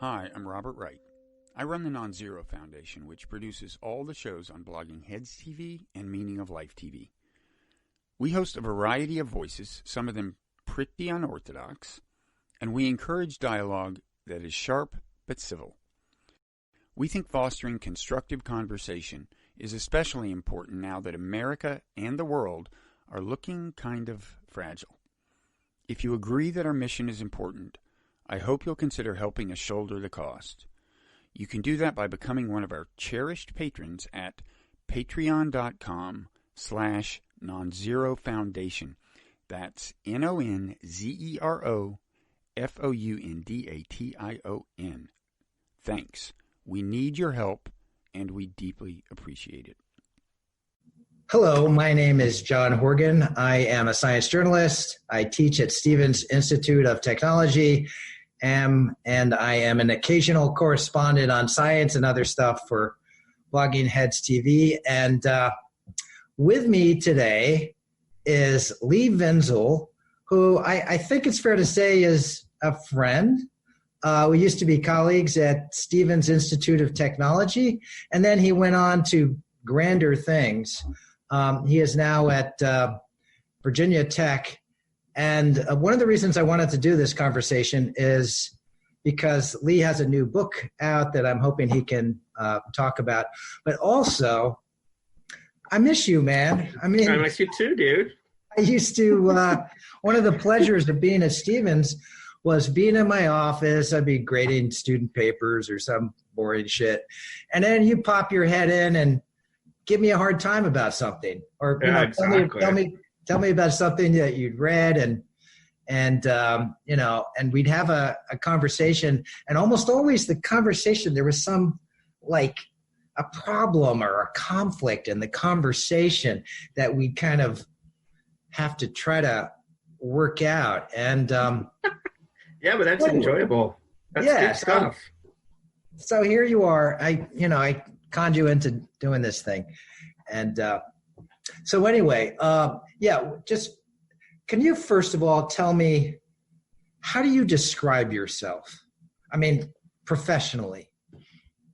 Hi, I'm Robert Wright. I run the Non-Zero Foundation, which produces all the shows on Blogging Heads TV and Meaning of Life TV. We host a variety of voices, some of them pretty unorthodox, and we encourage dialogue that is sharp but civil. We think fostering constructive conversation is especially important now that America and the world are looking kind of fragile. If you agree that our mission is important, I hope you'll consider helping us shoulder the cost. You can do that by becoming one of our cherished patrons at patreon.com/nonzerofoundation. That's NONZEROFOUNDATION. Thanks. We need your help, and we deeply appreciate it. Hello, my name is John Horgan. I am a science journalist. I teach at Stevens Institute of Technology, and I am an occasional correspondent on science and other stuff for Blogging Heads TV. And with me today is VInsel, who I think it's fair to say is a friend. We used to be colleagues at Stevens Institute of Technology, and then he went on to grander things. He is now at Virginia Tech. And one of the reasons I wanted to do this conversation is because Lee has a new book out that I'm hoping he can talk about. But also, I miss you, man. I mean, I miss you too, dude. I used to, one of the pleasures of being at Stevens was being in my office. I'd be grading student papers or some boring shit. And then you pop your head in and give me a hard time about something. Or exactly. Tell me about something that you'd read, and we'd have a conversation, and almost always the conversation, there was some like a problem or a conflict in the conversation that we kind of have to try to work out. And yeah, but that's enjoyable. That's good stuff. So here you are. I conned you into doing this thing, and so anyway, just can you first of all tell me, how do you describe yourself? I mean, professionally.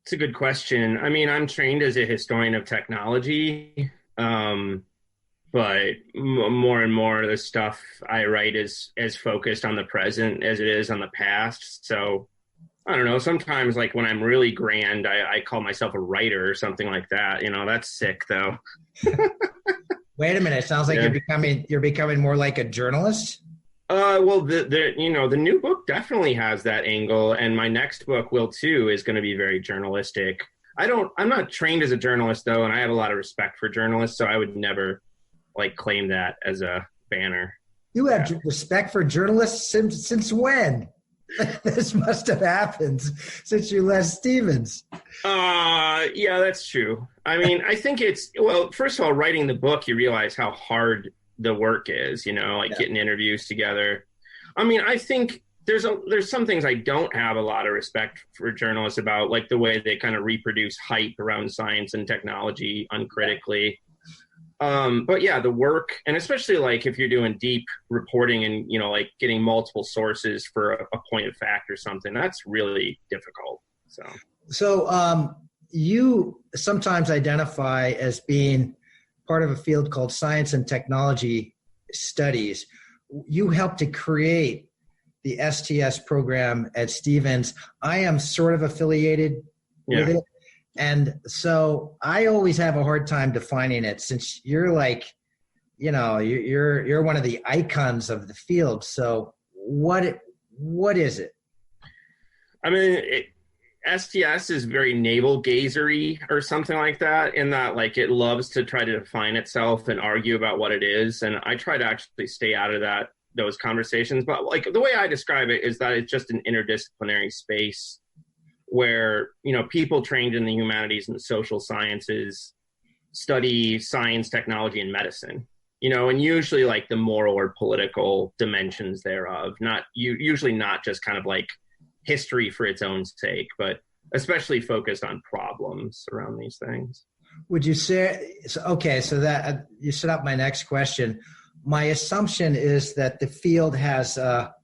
It's a good question. I mean, I'm trained as a historian of technology, but more and more of the stuff I write is as focused on the present as it is on the past. So I don't know, sometimes like when I'm really grand, I call myself a writer or something like that. That's sick though. Wait a minute. It sounds like you're becoming more like a journalist. Well, the new book definitely has that angle, and my next book will too, is going to be very journalistic. I'm not trained as a journalist though, and I have a lot of respect for journalists, so I would never claim that as a banner. You have respect for journalists since when? This must have happened since you left Stevens. Yeah, that's true. I mean, I think first of all, writing the book, you realize how hard the work is, getting interviews together. I mean, I think there's some things I don't have a lot of respect for journalists about, like the way they kind of reproduce hype around science and technology uncritically. But yeah, the work, and especially if you're doing deep reporting and, getting multiple sources for a point of fact or something, that's really difficult. So you sometimes identify as being part of a field called science and technology studies. You helped to create the STS program at Stevens. I am sort of affiliated with it. And so I always have a hard time defining it, since you're you're one of the icons of the field. So what is it? I mean, STS is very navel-gazery or something like that, in that it loves to try to define itself and argue about what it is. And I try to actually stay out of those conversations. But the way I describe it is that it's just an interdisciplinary space where, people trained in the humanities and the social sciences study science, technology, and medicine, and usually the moral or political dimensions thereof, usually not just kind of history for its own sake, but especially focused on problems around these things. Would you say, so that you set up my next question. my assumption is that the field has a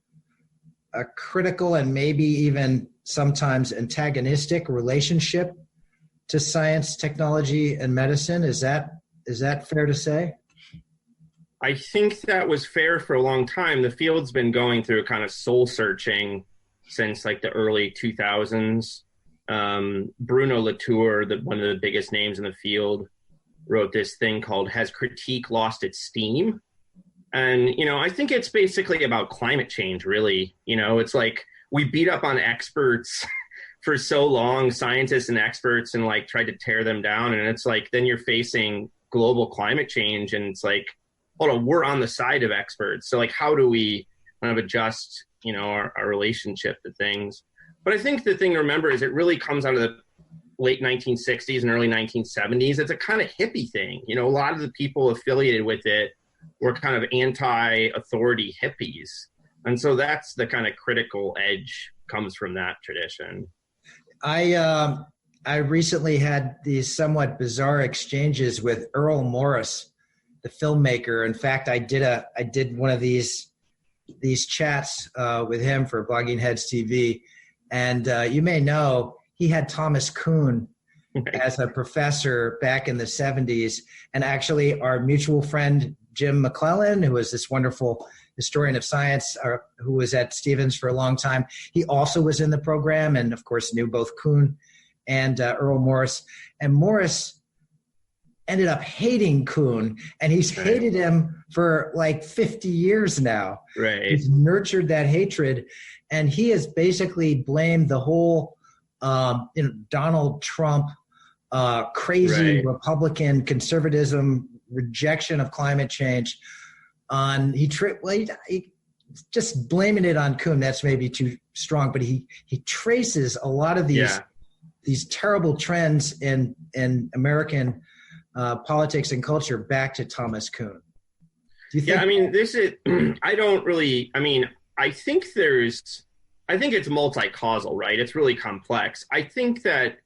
critical and maybe even sometimes antagonistic relationship to science, technology, and medicine. Is that fair to say? I think that was fair for a long time. The field's been going through a kind of soul searching since like the early 2000s. Bruno Latour, one of the biggest names in the field, wrote this thing called Has Critique Lost Its Steam? And, I think it's basically about climate change, really. It's like we beat up on experts for so long, scientists and experts, and like tried to tear them down. And it's like, then you're facing global climate change and it's like, hold on, we're on the side of experts. So like, how do we kind of adjust, our relationship to things? But I think the thing to remember is it really comes out of the late 1960s and early 1970s. It's a kind of hippie thing. A lot of the people affiliated with it were kind of anti-authority hippies. And so that's the kind of critical edge comes from that tradition. I recently had these somewhat bizarre exchanges with Earl Morris, the filmmaker. In fact, I did one of these chats with him for Blogging Heads TV. And you may know he had Thomas Kuhn as a professor back in the 70s. And actually our mutual friend, Jim McClellan, who was this wonderful historian of science, who was at Stevens for a long time, he also was in the program and, of course, knew both Kuhn and Earl Morris. And Morris ended up hating Kuhn, and he's hated him for like 50 years now. Right. He's nurtured that hatred, and he has basically blamed the whole Donald Trump crazy Republican conservatism rejection of climate change on he just blaming it on Kuhn. That's maybe too strong, but he traces a lot of these terrible trends in American politics and culture back to Thomas Kuhn. Do you think I think it's multi-causal, right? It's really complex. I think that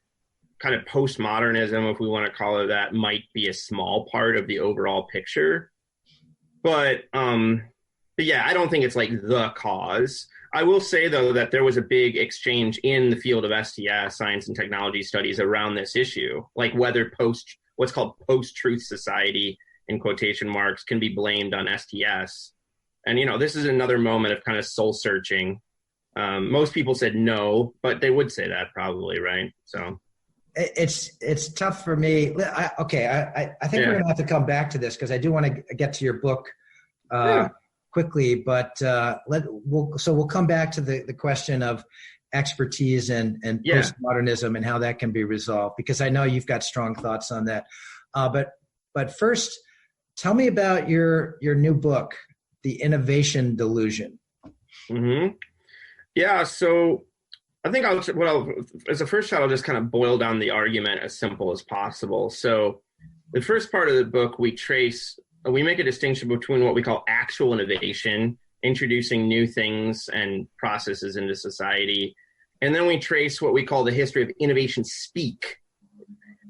kind of postmodernism, if we want to call it that, might be a small part of the overall picture. But yeah, I don't think it's like the cause. I will say, though, that there was a big exchange in the field of STS, science and technology studies, around this issue, like whether what's called post-truth society, in quotation marks, can be blamed on STS. And, this is another moment of kind of soul searching. Most people said no, but they would say that probably, right? So it's tough for me. I think we're going to have to come back to this because I do want to get to your book quickly, but we'll come back to the question of expertise and postmodernism and how that can be resolved, because I know you've got strong thoughts on that. But first, tell me about your new book, The Innovation Delusion. Mm-hmm. Yeah, so I think as a first shot, I'll just kind of boil down the argument as simple as possible. So the first part of the book, we make a distinction between what we call actual innovation, introducing new things and processes into society. And then we trace what we call the history of innovation speak.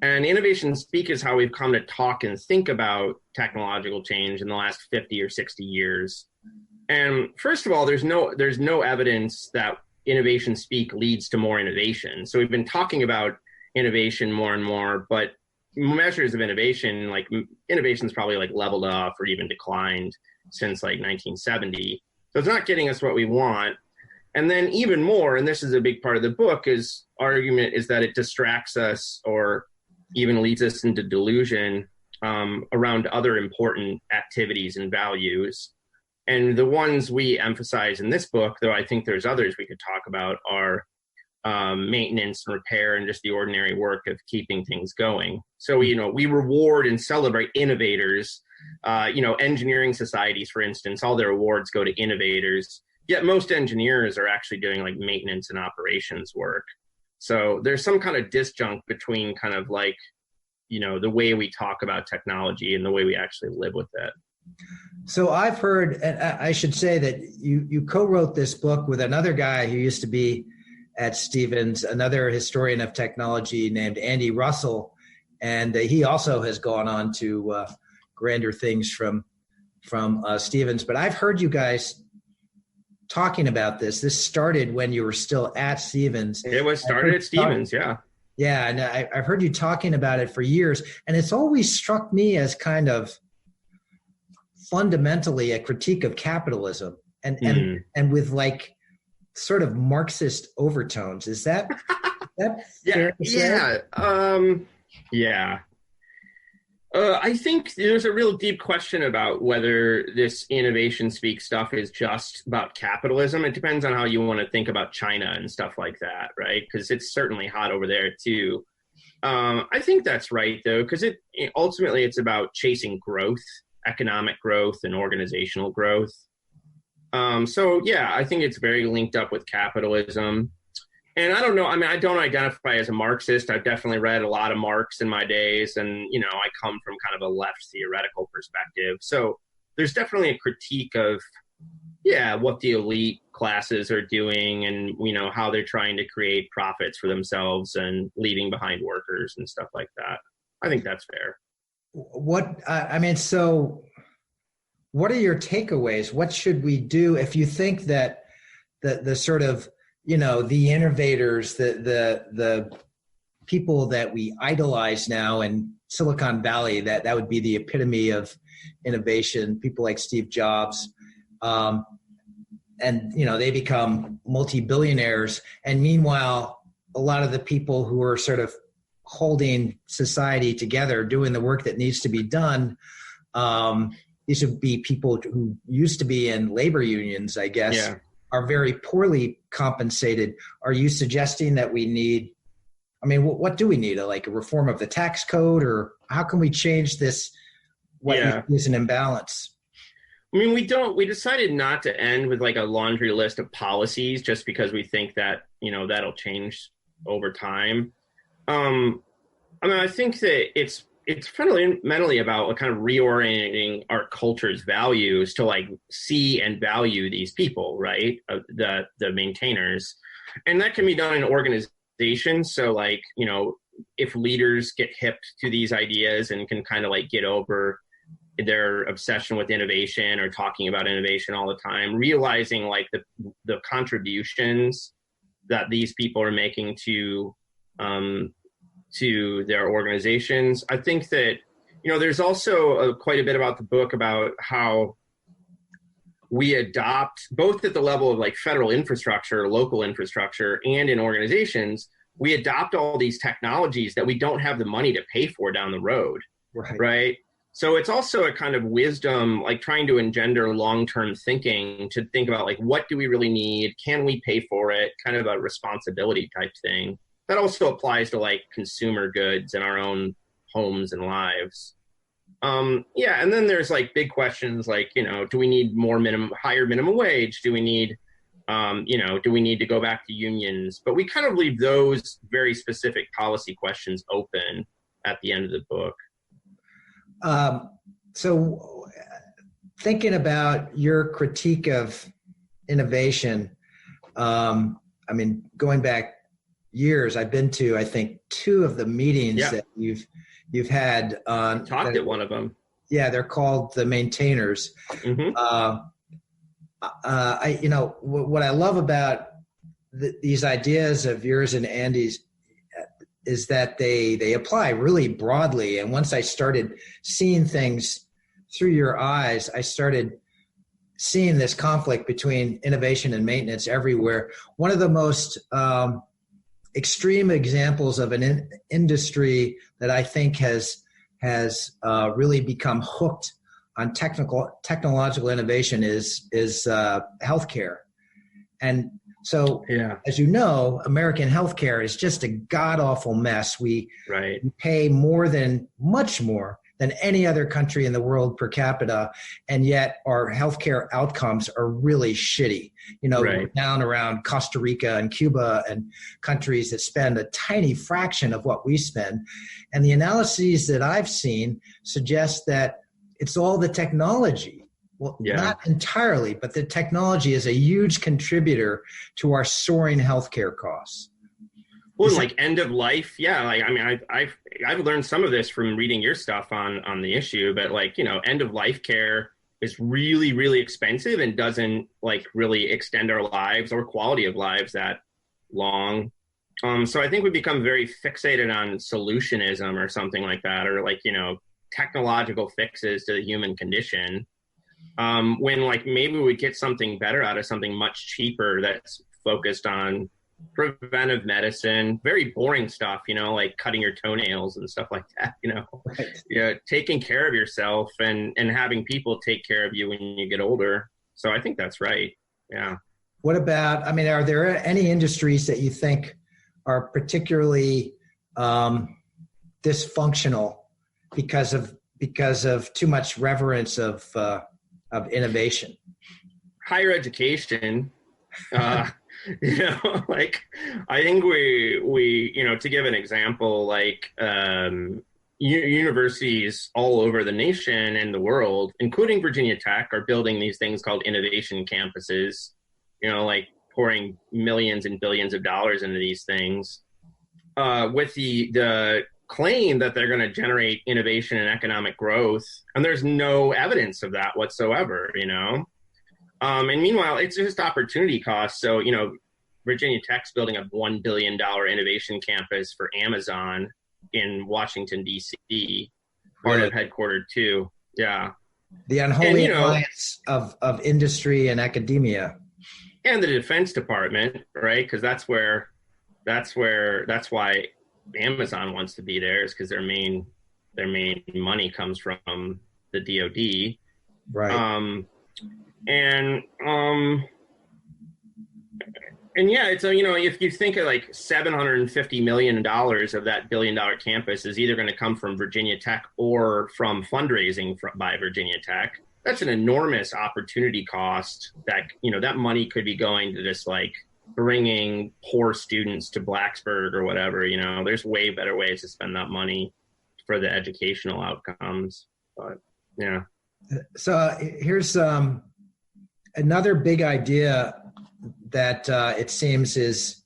And innovation speak is how we've come to talk and think about technological change in the last 50 or 60 years. And first of all, there's no evidence that innovation speak leads to more innovation. So we've been talking about innovation more and more, but measures of innovation, like innovation's probably like leveled off or even declined since like 1970. So it's not getting us what we want. And then even more, and this is a big part of the book, is argument is that it distracts us or even leads us into delusion around other important activities and values. And the ones we emphasize in this book, though I think there's others we could talk about, are maintenance and repair and just the ordinary work of keeping things going. So, we reward and celebrate innovators. Engineering societies, for instance, all their awards go to innovators. Yet most engineers are actually doing like maintenance and operations work. So there's some kind of disjunct between kind of like, the way we talk about technology and the way we actually live with it. So I've heard, and I should say that you co-wrote this book with another guy who used to be at Stevens, another historian of technology named Andy Russell. And he also has gone on to grander things from from Stevens, but I've heard you guys talking about this. This started when you were still at Stevens. It was started at Stevens, yeah. Yeah, and I've heard you talking about it for years, and it's always struck me as kind of fundamentally a critique of capitalism, and with like sort of Marxist overtones. Is that fair to say? Yeah. I think there's a real deep question about whether this innovation speak stuff is just about capitalism. It depends on how you want to think about China and stuff like that, right? Because it's certainly hot over there too. I think that's right though, because ultimately it's about chasing growth, economic growth, and organizational growth. So yeah, I think it's very linked up with capitalism. And I don't know, I mean, I don't identify as a Marxist. I've definitely read a lot of Marx in my days. And, you know, I come from kind of a left theoretical perspective. So there's definitely a critique of, what the elite classes are doing and, you know, how they're trying to create profits for themselves and leaving behind workers and stuff like that. I think that's fair. So what are your takeaways? What should we do if you think that the sort of, you know, the innovators, the people that we idolize now in Silicon Valley, that would be the epitome of innovation, people like Steve Jobs, and, you know, they become multi-billionaires. And meanwhile, a lot of the people who are sort of holding society together, doing the work that needs to be done, these would be people who used to be in labor unions, I guess, are very poorly compensated. Are you suggesting that we need, I mean, what do we need? Like a reform of the tax code, or how can we change this, what is an imbalance? I mean, we decided not to end with like a laundry list of policies just because we think that, you know, that'll change over time. I mean, I think that it's fundamentally about kind of reorienting our culture's values to like see and value these people, right? The maintainers. And that can be done in organizations. So like, you know, if leaders get hip to these ideas and can kind of like get over their obsession with innovation or talking about innovation all the time, realizing like the contributions that these people are making to their organizations. I think that, you know, there's also quite a bit about the book about how we adopt, both at the level of like federal infrastructure, local infrastructure, and in organizations, we adopt all these technologies that we don't have the money to pay for down the road, right? So it's also a kind of wisdom, like trying to engender long-term thinking to think about like, what do we really need? Can we pay for it? Kind of a responsibility type thing. That also applies to like consumer goods in our own homes and lives. And then there's like big questions like, you know, do we need higher minimum wage? Do we need, do we need to go back to unions? But we kind of leave those very specific policy questions open at the end of the book. So thinking about your critique of innovation, I mean, going back years, I've been to, I think, 2 of the meetings that you've had on. Talked at one of them. Yeah, they're called the Maintainers. Mm-hmm. What I love about these ideas of yours and Andy's is that they apply really broadly. And once I started seeing things through your eyes, I started seeing this conflict between innovation and maintenance everywhere. One of the most extreme examples of an industry that I think has really become hooked on technological innovation is healthcare. And so, as you know, American healthcare is just a god-awful mess. We pay much more than any other country in the world per capita, and yet our healthcare outcomes are really shitty. You know, we're down around Costa Rica and Cuba and countries that spend a tiny fraction of what we spend. And the analyses that I've seen suggest that it's all the technology. Well, not entirely, but the technology is a huge contributor to our soaring healthcare costs. Well, like end of life, like I mean, I've learned some of this from reading your stuff on the issue, but like, you know, end of life care is really, really expensive and doesn't like really extend our lives or quality of lives that long. So I think we become very fixated on solutionism or something like that, or like, technological fixes to the human condition. When like maybe we get something better out of something much cheaper that's focused on preventive medicine, very boring stuff, like cutting your toenails and stuff like that, Right. taking care of yourself and having people take care of you when you get older. So I think that's right. Yeah. What about, are there any industries that you think are particularly dysfunctional because of too much reverence of innovation? Higher education. Like I think we to give an example, like universities all over the nation and the world, including Virginia Tech, are building these things called innovation campuses, like pouring millions and billions of dollars into these things with the claim that they're going to generate innovation and economic growth. And there's no evidence of that whatsoever, and meanwhile, it's just opportunity cost. So, Virginia Tech's building a $1 billion innovation campus for Amazon in Washington, D.C., part of headquartered too. Yeah. The unholy alliance of industry and academia. And the Defense Department, right? Because that's why Amazon wants to be there, is because their main money comes from the DoD. Right. And yeah, it's if you think of like $750 million of that $1 billion campus is either going to come from Virginia Tech or from fundraising by Virginia Tech, that's an enormous opportunity cost that, that money could be going to just like bringing poor students to Blacksburg or whatever, there's way better ways to spend that money for the educational outcomes. But yeah. So here's another big idea that it seems is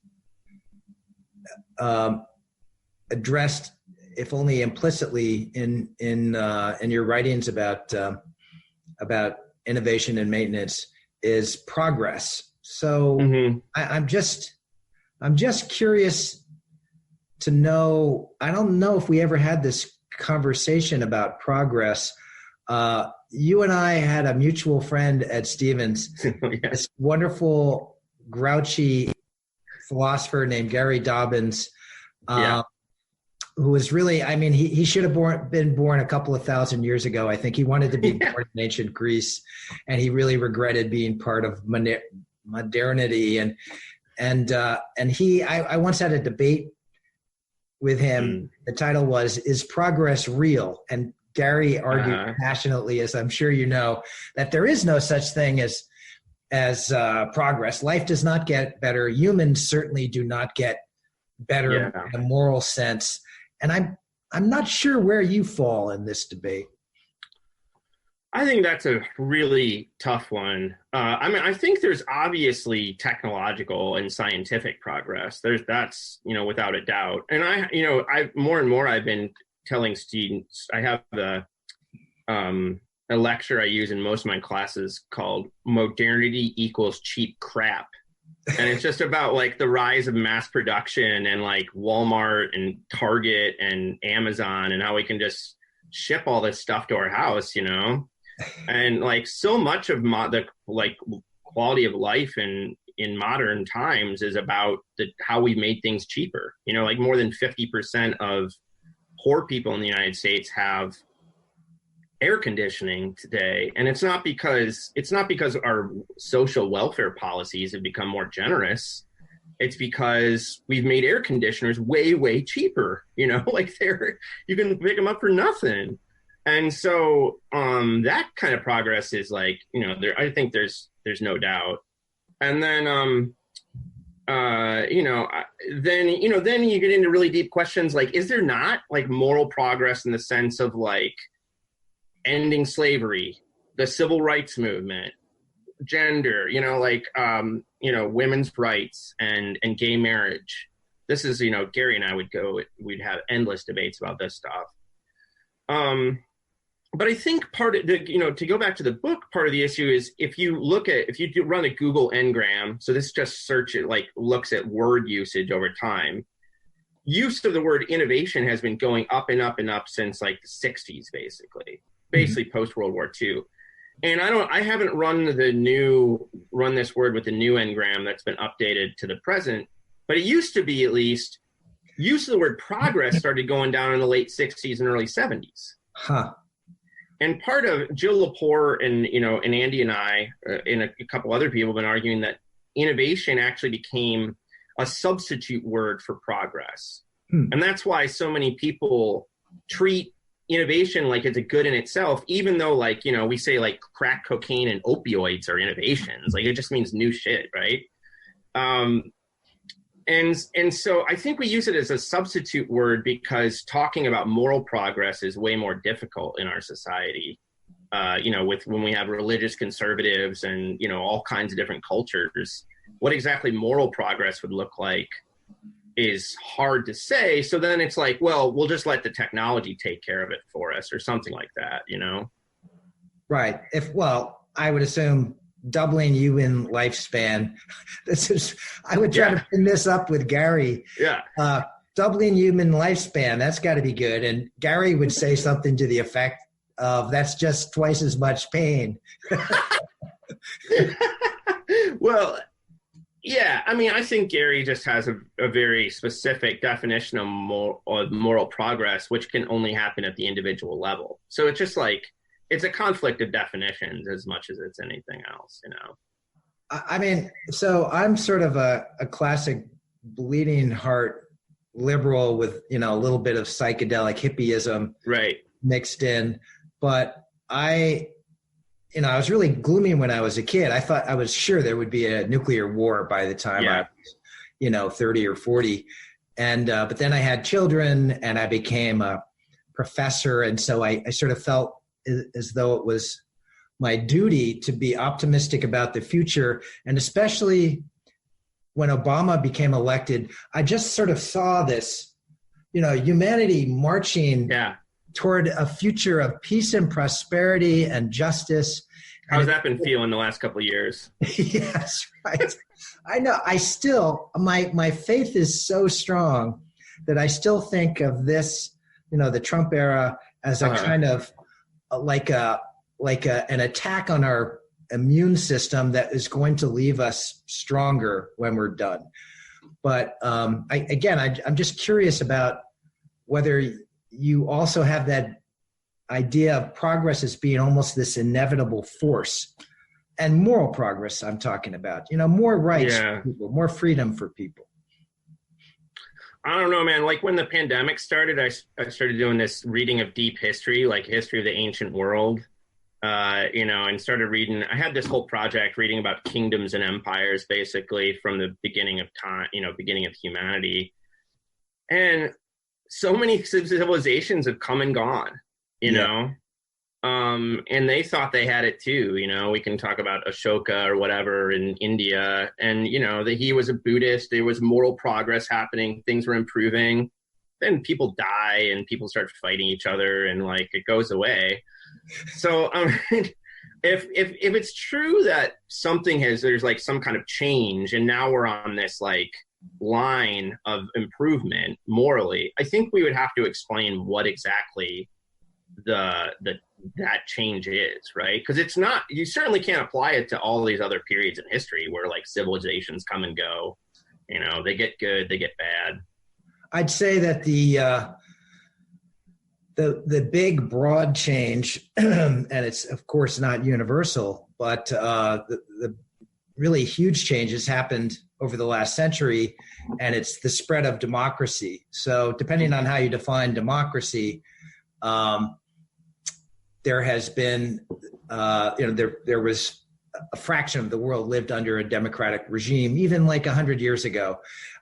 addressed, if only implicitly, in your writings about innovation and maintenance, is progress. So mm-hmm. I'm just curious to know. I don't know if we ever had this conversation about progress. You and I had a mutual friend at Stevens, this wonderful, grouchy philosopher named Gary Dobbins, who was really, he should have been born a couple of thousand years ago. I think he wanted to be born in ancient Greece, and he really regretted being part of modernity. And I once had a debate with him. The title was, "Is Progress Real?" And Gary argued passionately, as I'm sure you know, that there is no such thing as progress. Life does not get better. Humans certainly do not get better in a moral sense. And I'm not sure where you fall in this debate. I think that's a really tough one. I think there's obviously technological and scientific progress. That's without a doubt. And I more and more I've been telling students, I have a lecture I use in most of my classes called "Modernity Equals Cheap Crap," and it's just about like the rise of mass production and like Walmart and Target and Amazon, and how we can just ship all this stuff to our house, and like so much of the like quality of life in modern times is about how we made things cheaper. Like more than 50% of poor people in the United States have air conditioning today, and it's not because our social welfare policies have become more generous. It's because we've made air conditioners way cheaper. Like you can pick them up for nothing. And so that kind of progress is like, I think there's no doubt. And then then you get into really deep questions like, is there not like moral progress in the sense of like ending slavery, the civil rights movement, gender, women's rights and gay marriage? This is, Gary and I we'd have endless debates about this stuff. but I think part of the, to go back to the book, part of the issue is if you run a Google Ngram, so this just search it, like looks at word usage over time. Use of the word innovation has been going up and up and up since like the 60s, basically post World War II. And I haven't run this word with the new Ngram that's been updated to the present, but it used to be, at least, use of the word progress started going down in the late 60s and early 70s. Huh. And part of Jill Lepore and Andy and I and a couple other people have been arguing that innovation actually became a substitute word for progress. And that's why so many people treat innovation like it's a good in itself, even though, like, we say like crack cocaine and opioids are innovations. Like, it just means new shit, right? And so I think we use it as a substitute word because talking about moral progress is way more difficult in our society. When we have religious conservatives and, all kinds of different cultures, what exactly moral progress would look like is hard to say. So then it's like, well, we'll just let the technology take care of it for us or something like that, Right. I would assume doubling human lifespan. I would try to pin this up with Gary. Yeah. Doubling human lifespan, that's got to be good. And Gary would say something to the effect of, that's just twice as much pain. Well, yeah. I mean, I think Gary just has a very specific definition of moral progress, which can only happen at the individual level. So it's just like, it's a conflict of definitions as much as it's anything else, I mean, so I'm sort of a classic bleeding heart liberal with, a little bit of psychedelic hippieism mixed in. But I was really gloomy when I was a kid. I was sure there would be a nuclear war by the time I was, 30 or 40. And, but then I had children and I became a professor. And so I sort of felt as though it was my duty to be optimistic about the future. And especially when Obama became elected, I just sort of saw this, humanity marching toward a future of peace and prosperity and justice. How's that been feeling the last couple of years? Yes, right. I know. I still, my faith is so strong that I still think of this, the Trump era as a kind of like an attack on our immune system that is going to leave us stronger when we're done. But I'm just curious about whether you also have that idea of progress as being almost this inevitable force, and moral progress I'm talking about, more rights for people, more freedom for people. I don't know, man. Like when the pandemic started, I started doing this reading of deep history, like history of the ancient world, and started reading. I had this whole project reading about kingdoms and empires, basically from the beginning of time, beginning of humanity. And so many civilizations have come and gone, you know, and they thought they had it too. We can talk about Ashoka or whatever in India, and that he was a Buddhist. There was moral progress happening. Things were improving. Then people die and people start fighting each other, and like it goes away. So if it's true that there's like some kind of change, and now we're on this like line of improvement morally, I think we would have to explain what exactly that change is, right? Because it's not, you certainly can't apply it to all these other periods in history where like civilizations come and go, they get good, they get bad. I'd say that the big broad change, and it's of course not universal, but the really huge changes happened over the last century, and it's the spread of democracy. So depending on how you define democracy, there has been, there was a fraction of the world lived under a democratic regime, even like 100 years ago.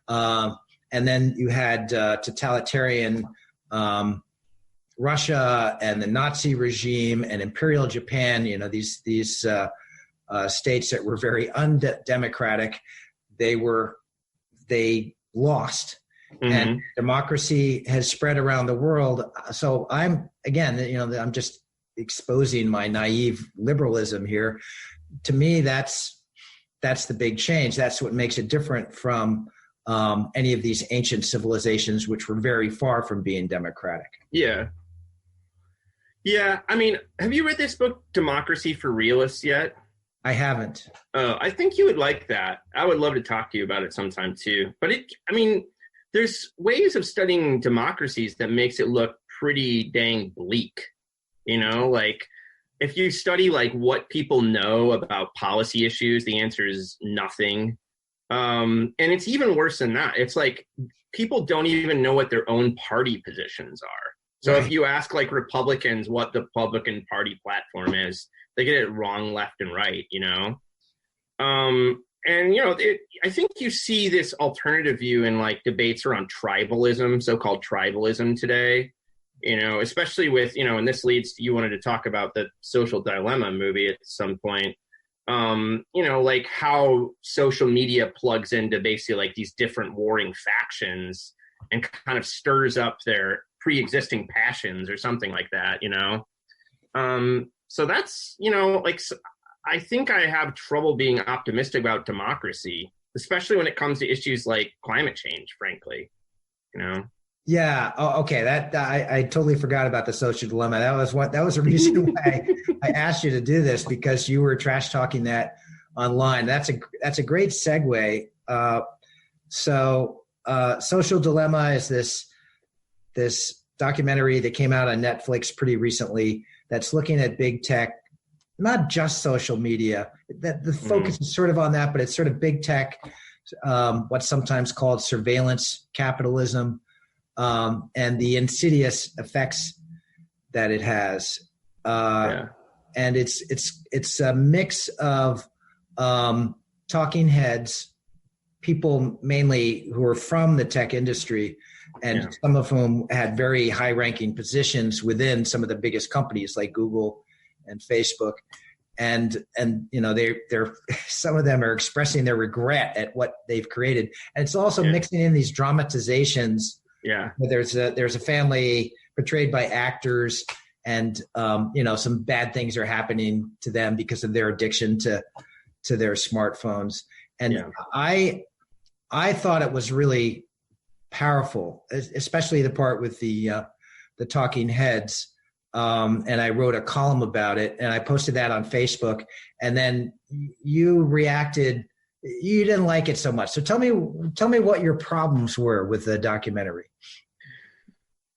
And then you had totalitarian Russia and the Nazi regime and Imperial Japan, these states that were very undemocratic. They lost. Mm-hmm. And democracy has spread around the world. So I'm just exposing my naive liberalism here. To me, that's the big change. That's what makes it different from any of these ancient civilizations, which were very far from being democratic. Yeah. Yeah. I mean, have you read this book, Democracy for Realists, yet? I haven't. I think you would like that. I would love to talk to you about it sometime too. But there's ways of studying democracies that makes it look pretty dang bleak. Like if you study like what people know about policy issues, the answer is nothing. And it's even worse than that. It's like people don't even know what their own party positions are. So Right. If you ask like Republicans what the Republican Party platform is, they get it wrong left and right, I think you see this alternative view in like debates around tribalism, so-called tribalism today, especially with, and this leads to, you wanted to talk about the Social Dilemma movie at some point, like how social media plugs into basically like these different warring factions and kind of stirs up their pre-existing passions or something like that, So that's, I think I have trouble being optimistic about democracy, especially when it comes to issues like climate change, frankly, Yeah. Oh, okay. That I totally forgot about the social dilemma. That was a reason why I asked you to do this, because you were trash talking that online. That's a great segue. Social Dilemma is this documentary that came out on Netflix pretty recently that's looking at big tech, not just social media. That the focus is sort of on that, but it's sort of big tech, what's sometimes called surveillance capitalism, and the insidious effects that it has. And it's a mix of talking heads, people mainly who are from the tech industry, and some of whom had very high-ranking positions within some of the biggest companies like Google and Facebook, and they're some of them are expressing their regret at what they've created, and it's also mixing in these dramatizations. Yeah, there's a family portrayed by actors, and some bad things are happening to them because of their addiction to their smartphones, and I thought it was really powerful, especially the part with the talking heads. And I wrote a column about it, and I posted that on Facebook. And then you reacted; you didn't like it so much. So tell me what your problems were with the documentary.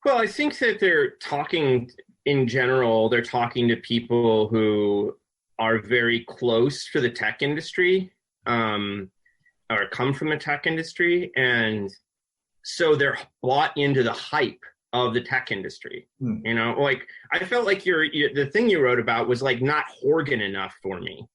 Well, I think that they're talking in general. They're talking to people who are very close to the tech industry, or come from the tech industry, and so they're bought into the hype of the tech industry. Like I felt like the thing you wrote about was like not Horgan enough for me,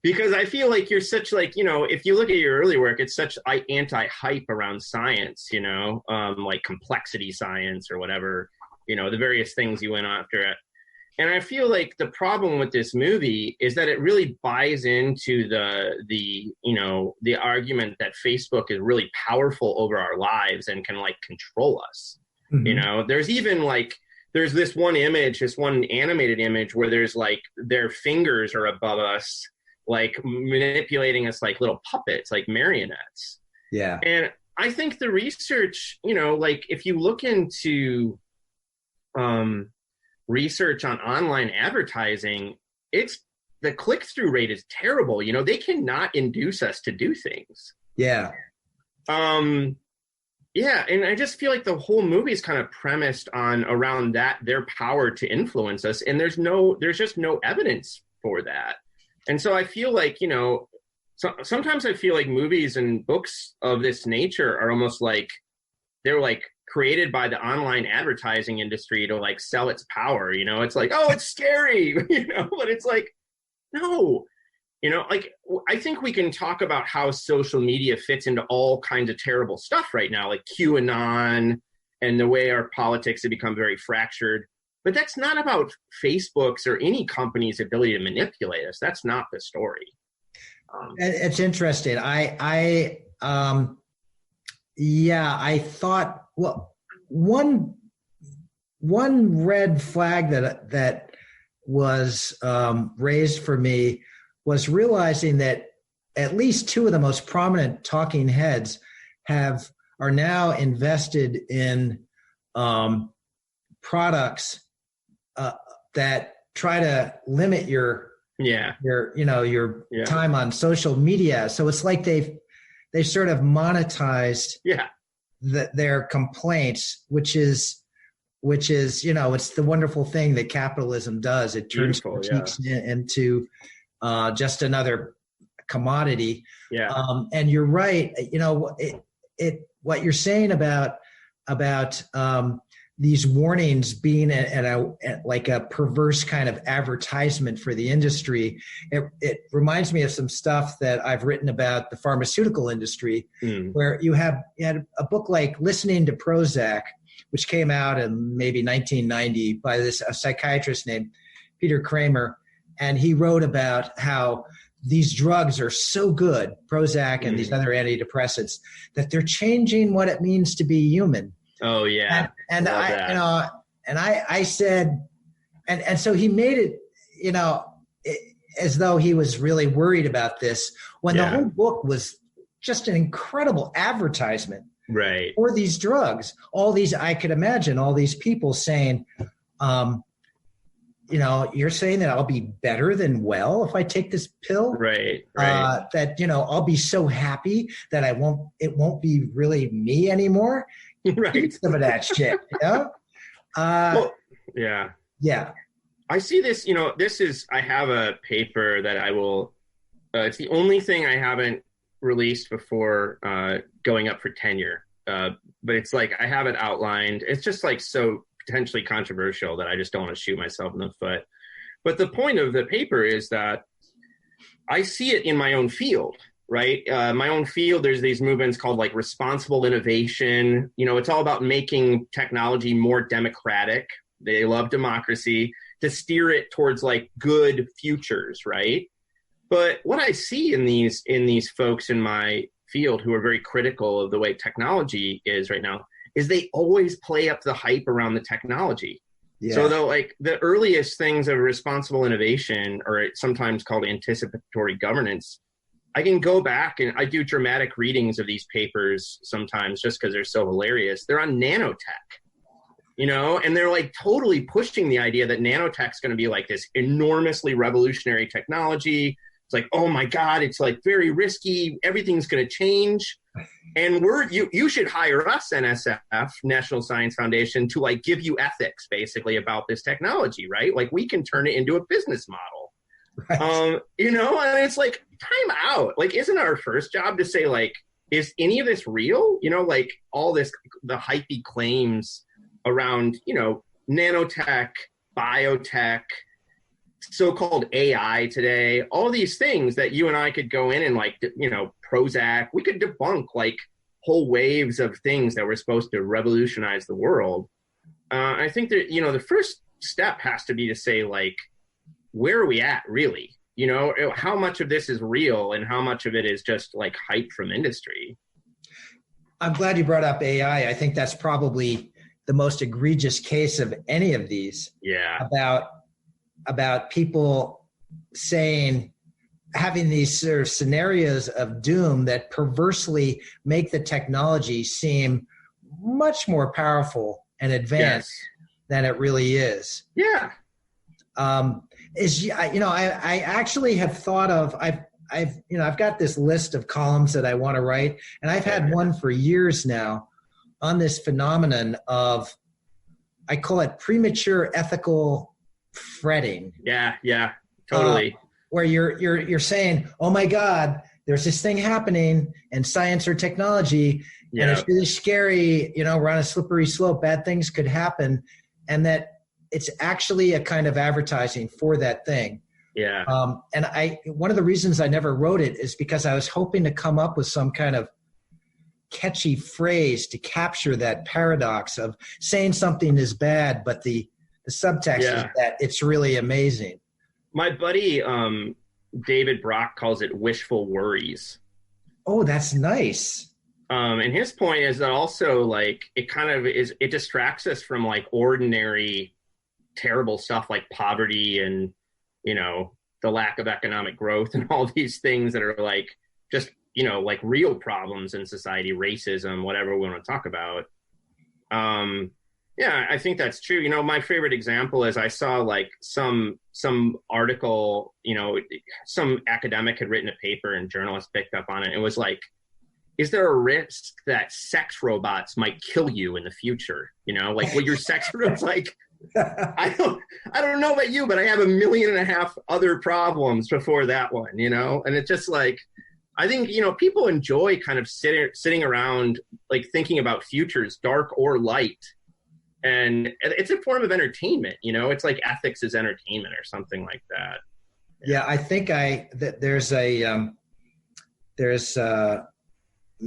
because I feel like you're such like, if you look at your early work, it's such anti-hype around science, like complexity science or whatever, the various things you went after it. And I feel like the problem with this movie is that it really buys into the argument that Facebook is really powerful over our lives and can like control us. Mm-hmm. There's this one animated image where there's like their fingers are above us, like manipulating us like little puppets, like marionettes. Yeah. And I think the research, like if you look into research on online advertising, the click-through rate is terrible. They cannot induce us to do things. Yeah. And I just feel like the whole movie is kind of premised around that, their power to influence us, and there's just no evidence for that. And so I feel like, sometimes I feel like movies and books of this nature are almost like they're like created by the online advertising industry to like sell its power. It's like, oh, it's scary, but it's like, no, like I think we can talk about how social media fits into all kinds of terrible stuff right now, like QAnon and the way our politics have become very fractured. But that's not about Facebook's or any company's ability to manipulate us. That's not the story. It's interesting. I thought, well, one one red flag that was raised for me was realizing that at least two of the most prominent talking heads are now invested in products that try to limit your time on social media. So it's like they've sort of monetized their complaints, which is it's the wonderful thing that capitalism does. It turns critiques into just another commodity. And you're right. What you're saying about these warnings being like a perverse kind of advertisement for the industry, it reminds me of some stuff that I've written about the pharmaceutical industry, where you had a book like Listening to Prozac, which came out in maybe 1990 by a psychiatrist named Peter Kramer, and he wrote about how these drugs are so good, Prozac and these other antidepressants, that they're changing what it means to be human. Oh yeah. And I said, and so he made it, as though he was really worried about this, when the whole book was just an incredible advertisement for these drugs. I could imagine all these people saying, you're saying that I'll be better than well if I take this pill, that, I'll be so happy that it won't be really me anymore. Some of that shit, I see this, I have a paper that I will, it's the only thing I haven't released before going up for tenure. But it's like, I have it outlined. It's just like so potentially controversial that I just don't want to shoot myself in the foot. But the point of the paper is that I see it in my own field. Right? My own field, there's these movements called like responsible innovation. It's all about making technology more democratic. They love democracy, to steer it towards like good futures, right? But what I see in these folks in my field who are very critical of the way technology is right now is they always play up the hype around the technology. So though, like the earliest things of responsible innovation, or it's sometimes called anticipatory governance, I can go back and I do dramatic readings of these papers sometimes just because they're so hilarious. They're on nanotech, and they're like totally pushing the idea that nanotech is going to be like this enormously revolutionary technology. It's like, oh my God, it's like very risky. Everything's going to change. And you should hire us, NSF, National Science Foundation, to like give you ethics basically about this technology, right? Like we can turn it into a business model. And it's like, time out. Like, isn't our first job to say, like, is any of this real? Like all this, the hypey claims around, nanotech, biotech, so-called AI today, all these things that you and I could go in and like, Prozac, we could debunk like whole waves of things that were supposed to revolutionize the world. I think that, the first step has to be to say, like, where are we at really? How much of this is real and how much of it is just like hype from industry? I'm glad you brought up AI. I think that's probably the most egregious case of any of these. About people having these sort of scenarios of doom that perversely make the technology seem much more powerful and advanced than it really is. I actually have thought of, I've got this list of columns that I want to write, and I've had one for years now on this phenomenon of, I call it premature ethical fretting. Totally. Where you're saying, oh my God, there's this thing happening in science or technology, and it's really scary, we're on a slippery slope, bad things could happen, and that it's actually a kind of advertising for that thing. And one of the reasons I never wrote it is because I was hoping to come up with some kind of catchy phrase to capture that paradox of saying something is bad, but the subtext is that it's really amazing. My buddy, David Brock, calls it wishful worries. Oh, that's nice. And his point is that also like it distracts us from like ordinary terrible stuff like poverty and, you know, the lack of economic growth and all these things that are like just, you know, like real problems in society, racism, whatever we want to talk about. Yeah, I think that's true. You know, my favorite example is I saw like some article, you know, some academic had written a paper and journalists picked up on it. It was like, is there a risk that sex robots might kill you in the future? You know, like what your sex robots like, I don't know about you, but I have 1.5 million other problems before that one, you know? And it's just like, I think, you know, people enjoy kind of sitting around like thinking about futures, dark or light. And it's a form of entertainment, you know, it's like ethics is entertainment or something like that. Yeah, I think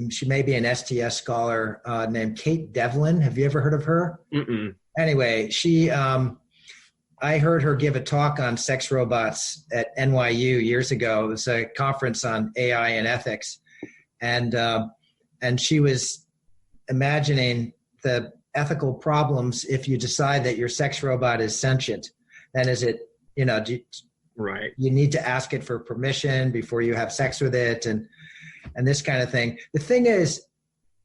she may be an STS scholar named Kate Devlin. Have you ever heard of her? Mm-mm. Anyway, I heard her give a talk on sex robots at NYU years ago. It was a conference on AI and ethics. And she was imagining the ethical problems if you decide that your sex robot is sentient. Then is it, you know, right. You need to ask it for permission before you have sex with it and this kind of thing. The thing is,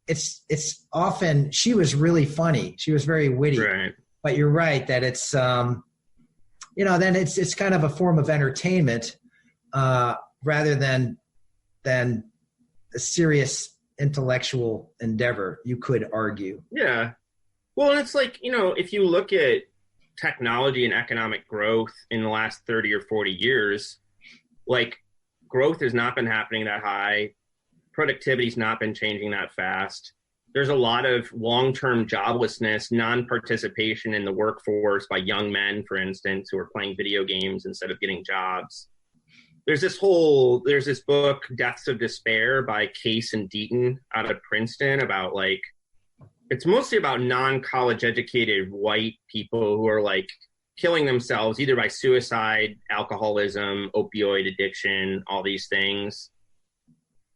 it's often, she was really funny. She was very witty, right. But you're right that it's, you know, then it's kind of a form of entertainment rather than a serious intellectual endeavor, you could argue. Yeah. Well, and it's like, you know, if you look at technology and economic growth in the last 30 or 40 years, like growth has not been happening that high. Productivity's not been changing that fast. There's a lot of long-term joblessness, non-participation in the workforce by young men, for instance, who are playing video games instead of getting jobs. There's this book, Deaths of Despair by Case and Deaton out of Princeton about like, it's mostly about non-college educated white people who are like killing themselves either by suicide, alcoholism, opioid addiction, all these things.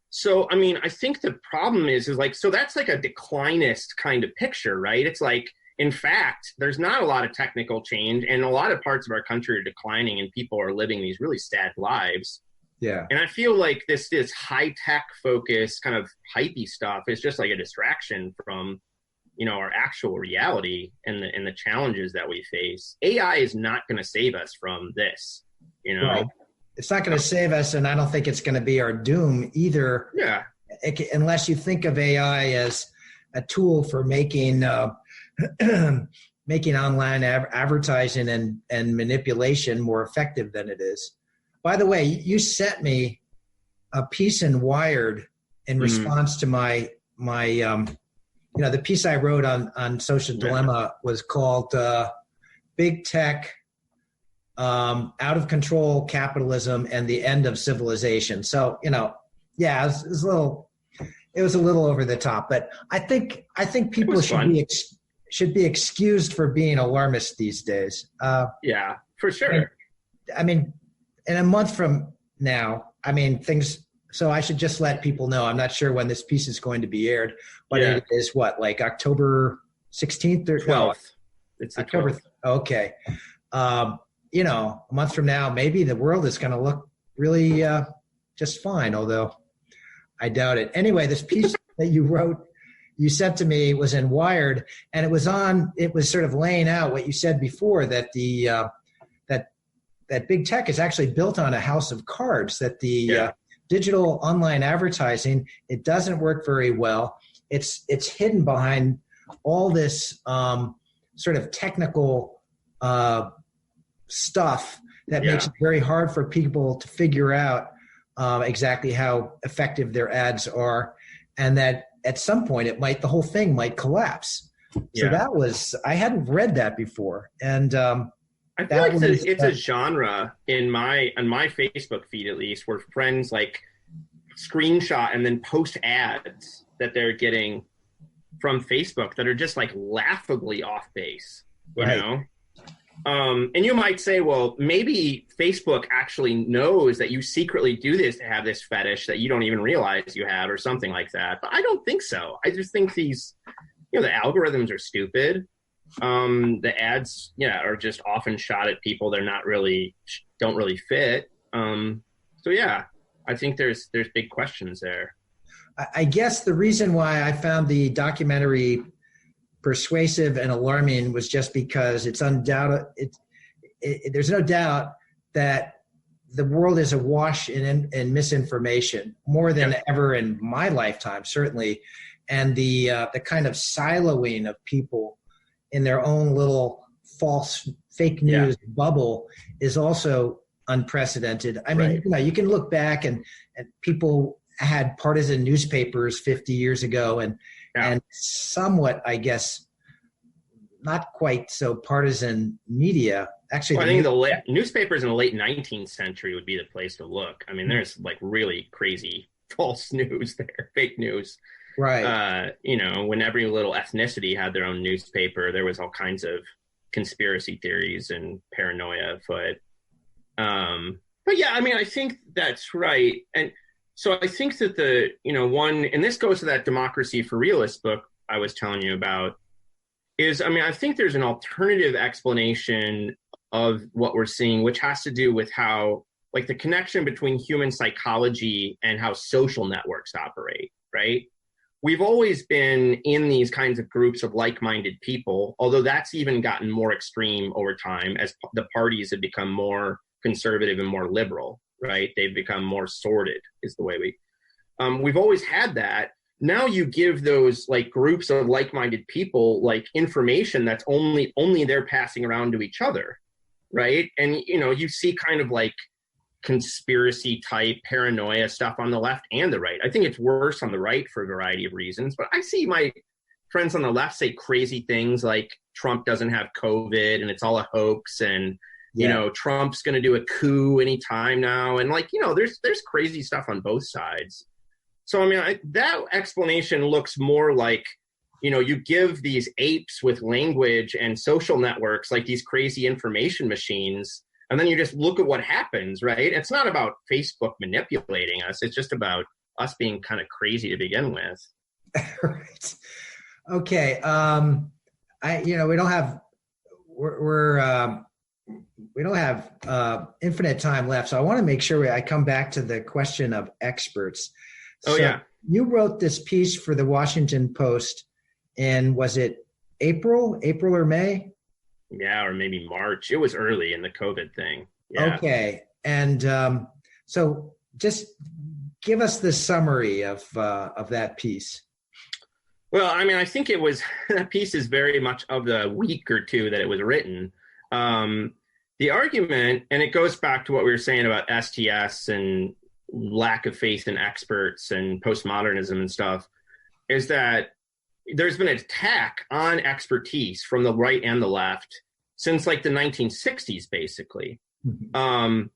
So, I mean, I think the problem is like, so that's like a declinist kind of picture, right? It's like, in fact, there's not a lot of technical change and a lot of parts of our country are declining and people are living these really sad lives. Yeah. And I feel like this high-tech focus kind of hypey stuff is just like a distraction from, you know, our actual reality and the challenges that we face. AI is not going to save us from this, you know? Right. It's not going to save us, and I don't think it's going to be our doom either. Yeah. Unless you think of AI as a tool for making making online advertising and manipulation more effective than it is. By the way, you sent me a piece in Wired in response to my you know, the piece I wrote on Social Dilemma was called Big Tech, Out of Control Capitalism and the End of Civilization. So, you know, yeah, it was a little over the top, but I think people should be excused for being alarmist these days. Yeah, for sure. I mean, in a month from now, I mean, so I should just let people know. I'm not sure when this piece is going to be aired, but It is what, like October 16th or 12th. It's October. 12th. Okay. You know, a month from now, maybe the world is going to look really just fine, although I doubt it. Anyway, this piece that you sent to me was in Wired, and it was sort of laying out what you said before, that that big tech is actually built on a house of cards, that the digital online advertising, it doesn't work very well. It's hidden behind all this sort of technical stuff that makes it very hard for people to figure out exactly how effective their ads are, and that at some point the whole thing might collapse. So I hadn't read that before, and I feel like it's a genre on my Facebook feed, at least, where friends like screenshot and then post ads that they're getting from Facebook that are just like laughably off base, you know? And you might say, well, maybe Facebook actually knows that you secretly do this to have this fetish that you don't even realize you have or something like that. But I don't think so. I just think these, the algorithms are stupid. The ads, are just often shot at people they're not really, don't really fit. So yeah, I think there's big questions there. I guess the reason why I found the documentary persuasive and alarming was just because it's undoubted. There's no doubt that the world is awash in misinformation more than ever in my lifetime, certainly, and the kind of siloing of people in their own little false fake news bubble is also unprecedented. I mean, you can look back and people had partisan newspapers 50 years ago and somewhat, I guess, not quite so partisan media. Actually, I think the newspapers in the late 19th century would be the place to look. I mean, there's like really crazy false news there, fake news. Right. When every little ethnicity had their own newspaper, there was all kinds of conspiracy theories and paranoia afoot. But yeah, I mean, I think that's right. And so I think that and this goes to that Democracy for Realists book I was telling you about, I think there's an alternative explanation of what we're seeing, which has to do with how, like, the connection between human psychology and how social networks operate, right? We've always been in these kinds of groups of like-minded people, although that's even gotten more extreme over time as the parties have become more conservative and more liberal, right? They've become more sorted is the way we've always had that. Now you give those like groups of like-minded people like information that's only they're passing around to each other, right? And, you see kind of like conspiracy type paranoia stuff on the left and the right. I think it's worse on the right for a variety of reasons, but I see my friends on the left say crazy things like Trump doesn't have COVID and it's all a hoax and Trump's going to do a coup anytime now. And there's crazy stuff on both sides. So, I mean, that explanation looks more like, you give these apes with language and social networks, like these crazy information machines, and then you just look at what happens, right? It's not about Facebook manipulating us. It's just about us being kind of crazy to begin with. Right. Okay. We don't have, we don't have infinite time left. So I want to make sure I come back to the question of experts. You wrote this piece for the Washington Post in, was it April or May? Yeah, or maybe March. It was early in the COVID thing. Yeah. Okay. And so just give us the summary of that piece. Well, I mean, I think that piece is very much of the week or two that it was written. The argument, and it goes back to what we were saying about STS and lack of faith in experts and postmodernism and stuff, is that there's been an attack on expertise from the right and the left since like the 1960s, basically. Mm-hmm.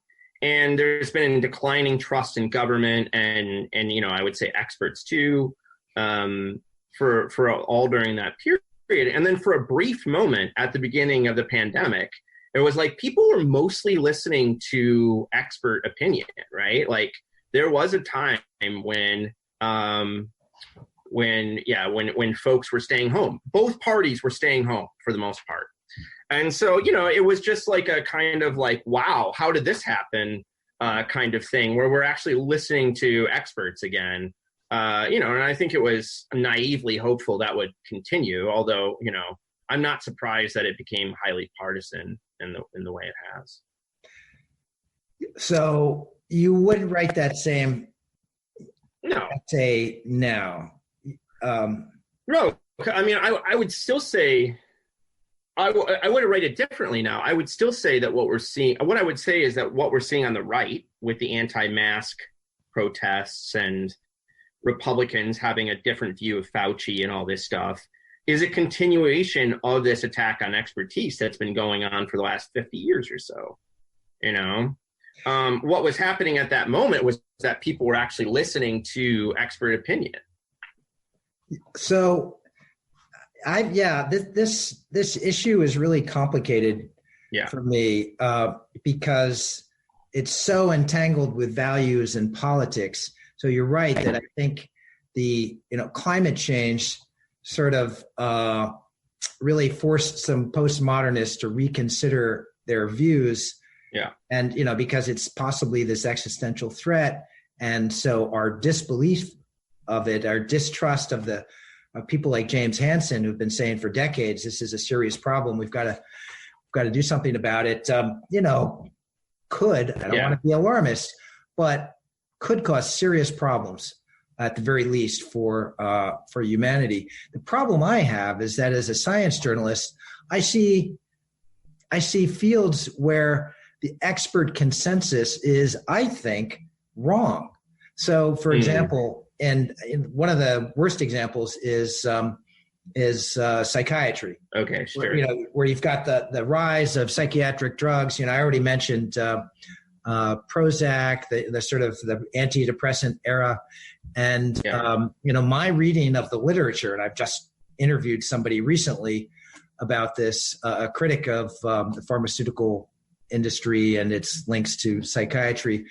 And there's been a declining trust in government and I would say experts too, for all during that period. And then for a brief moment at the beginning of the pandemic, it was like people were mostly listening to expert opinion, right? Like there was a time when folks were staying home. Both parties were staying home for the most part. And so, it was just like a kind of like, wow, how did this happen kind of thing where we're actually listening to experts again. And I think it was naively hopeful that would continue, although, I'm not surprised that it became highly partisan in the way it has. So you wouldn't write that same essay now? No, I mean, I would still say, I would write it differently now. I would still say that what I would say is that what we're seeing on the right with the anti-mask protests and Republicans having a different view of Fauci and all this stuff is a continuation of this attack on expertise that's been going on for the last 50 years or so. What was happening at that moment was that people were actually listening to expert opinion. So this issue is really complicated for me, because it's so entangled with values and politics. So you're right that I think the climate change sort of really forced some postmodernists to reconsider their views. Yeah. And because it's possibly this existential threat, and so our disbelief of it, our distrust of people like James Hansen, who've been saying for decades, this is a serious problem. We've got to do something about it. I don't want to be alarmist, but could cause serious problems at the very least for humanity. The problem I have is that as a science journalist, I see fields where the expert consensus is, I think, wrong. So, for example, and one of the worst examples is psychiatry. Okay, sure. Where you've got the rise of psychiatric drugs. I already mentioned Prozac, the sort of the antidepressant era, and my reading of the literature, and I've just interviewed somebody recently about this, a critic of the pharmaceutical industry and its links to psychiatry,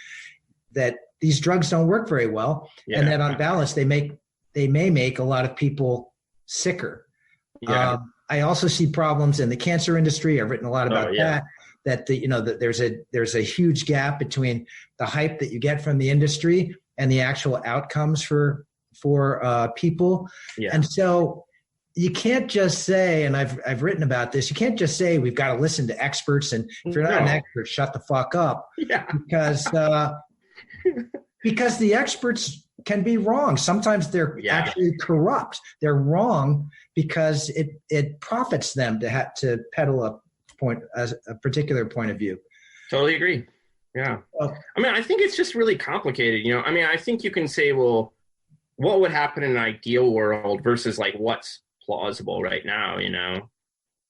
that these drugs don't work very well, and that on balance they may make a lot of people sicker. I also see problems in the cancer industry. I've written a lot about that. That that there's a huge gap between the hype that you get from the industry and the actual outcomes for people. Yeah. And so you can't just say, and I've written about this, you can't just say we've got to listen to experts, and if you're not an expert, shut the fuck up. Yeah. Because the experts can be wrong. Sometimes they're actually corrupt. They're wrong because it profits them to have to peddle a particular point of view. Totally agree. Yeah. I think it's just really complicated. I think you can say, well, what would happen in an ideal world versus like what's plausible right now, an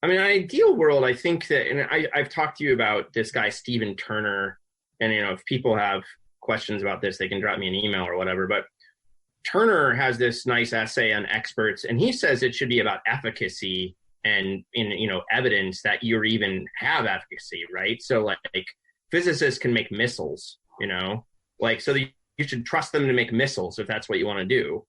ideal world, I think that, and I've talked to you about this guy, Stephen Turner, and, if people have questions about this, they can drop me an email or whatever, but Turner has this nice essay on experts, and he says it should be about efficacy and, evidence that you even have efficacy, right? So like physicists can make missiles, so you should trust them to make missiles if that's what you want to do.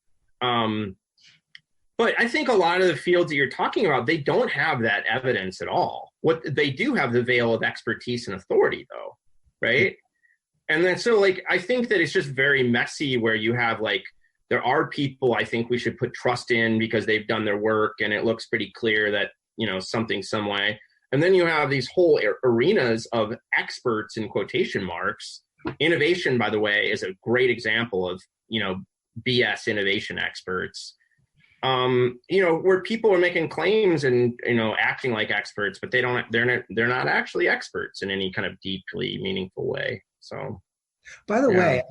But I think a lot of the fields that you're talking about, they don't have that evidence at all. What they do have the veil of expertise and authority, though, right? And then so I think that it's just very messy where you have there are people I think we should put trust in because they've done their work and it looks pretty clear that, something some way. And then you have these whole arenas of experts in quotation marks. Innovation, by the way, is a great example of, BS innovation experts. Where people are making claims and, acting like experts, but they're not actually experts in any kind of deeply meaningful way. So, by the way,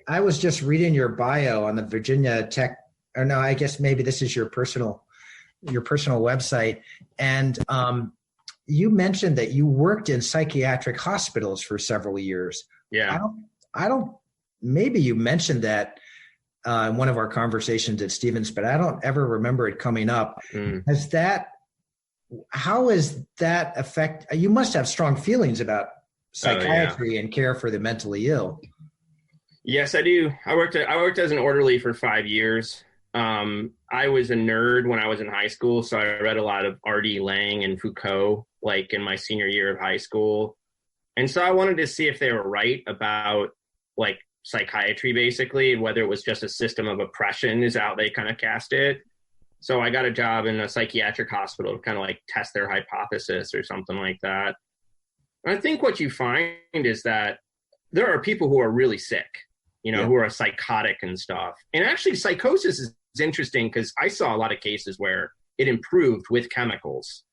I was just reading your bio on the Virginia Tech, or no, I guess maybe this is your personal website. And, you mentioned that you worked in psychiatric hospitals for several years. Yeah. Maybe you mentioned that in one of our conversations at Stevens, but I don't ever remember it coming up. How is that affect? You must have strong feelings about psychiatry and care for the mentally ill. Yes, I do. I worked as an orderly for 5 years. I was a nerd when I was in high school, so I read a lot of R.D. Laing and Foucault, in my senior year of high school. And so I wanted to see if they were right about psychiatry, basically, whether it was just a system of oppression is how they kind of cast it. So I got a job in a psychiatric hospital to kind of test their hypothesis or something like that. And I think what you find is that there are people who are really sick, who are psychotic and stuff. And actually psychosis is interesting because I saw a lot of cases where it improved with chemicals.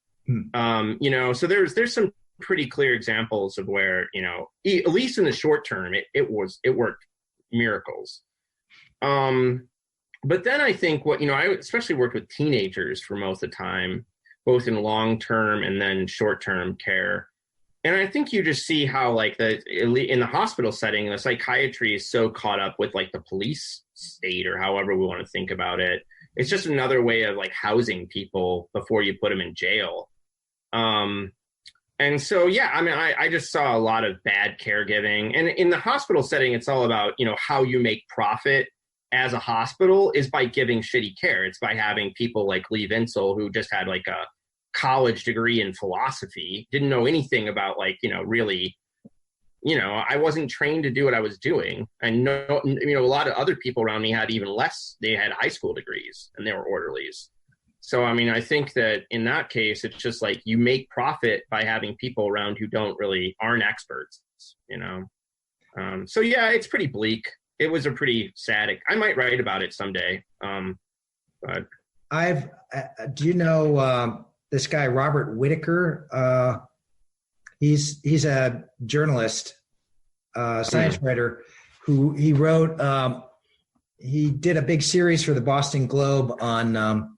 So there's some pretty clear examples of where, at least in the short term, it worked miracles. But then I think I especially worked with teenagers for most of the time, both in long-term and then short-term care. And I think you just see how in the hospital setting, the psychiatry is so caught up with the police state or however we want to think about it. It's just another way of housing people before you put them in jail. And And so, yeah, I mean, I just saw a lot of bad caregiving. And in the hospital setting, it's all about, how you make profit as a hospital is by giving shitty care. It's by having people like VInsel, who just had like a college degree in philosophy, didn't know anything about really, I wasn't trained to do what I was doing. And a lot of other people around me had even less. They had high school degrees and they were orderlies. So, I mean, I think that in that case, it's just like you make profit by having people around who aren't experts, So, yeah, it's pretty bleak. It was a pretty sad, I might write about it someday. But do you know this guy, Robert Whitaker? He's a journalist, science writer, who he did a big series for the Boston Globe on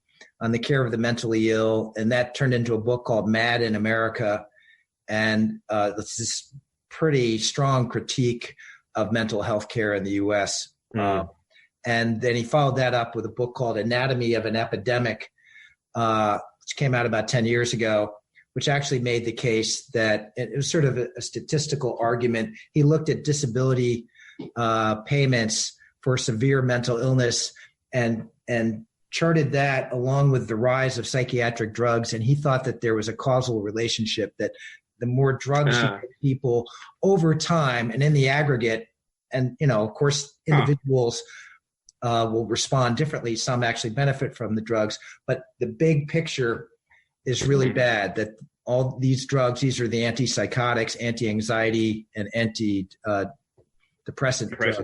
the care of the mentally ill, and that turned into a book called Mad in America, and it's this pretty strong critique of mental health care in the U.S. And then he followed that up with a book called Anatomy of an Epidemic, which came out about 10 years ago, which actually made the case that it was sort of a statistical argument. He looked at disability payments for severe mental illness and charted that along with the rise of psychiatric drugs. And he thought that there was a causal relationship, that the more drugs you give people over time and in the aggregate, and, of course, individuals will respond differently. Some actually benefit from the drugs, but the big picture is really bad, that all these drugs, these are the antipsychotics, anti-anxiety, and antidepressant drugs,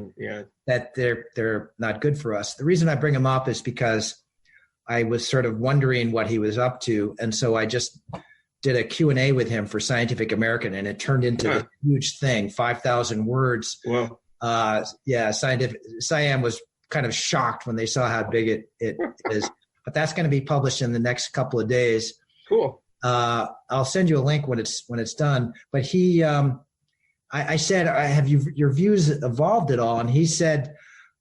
that they're not good for us. The reason I bring them up is because I was sort of wondering what he was up to. And so I just did a Q&A with him for Scientific American, and it turned into a huge thing, 5,000 words. Wow. Siam was kind of shocked when they saw how big it is. But that's going to be published in the next couple of days. Cool. I'll send you a link when it's done. But he, I said, have your views evolved at all? And he said,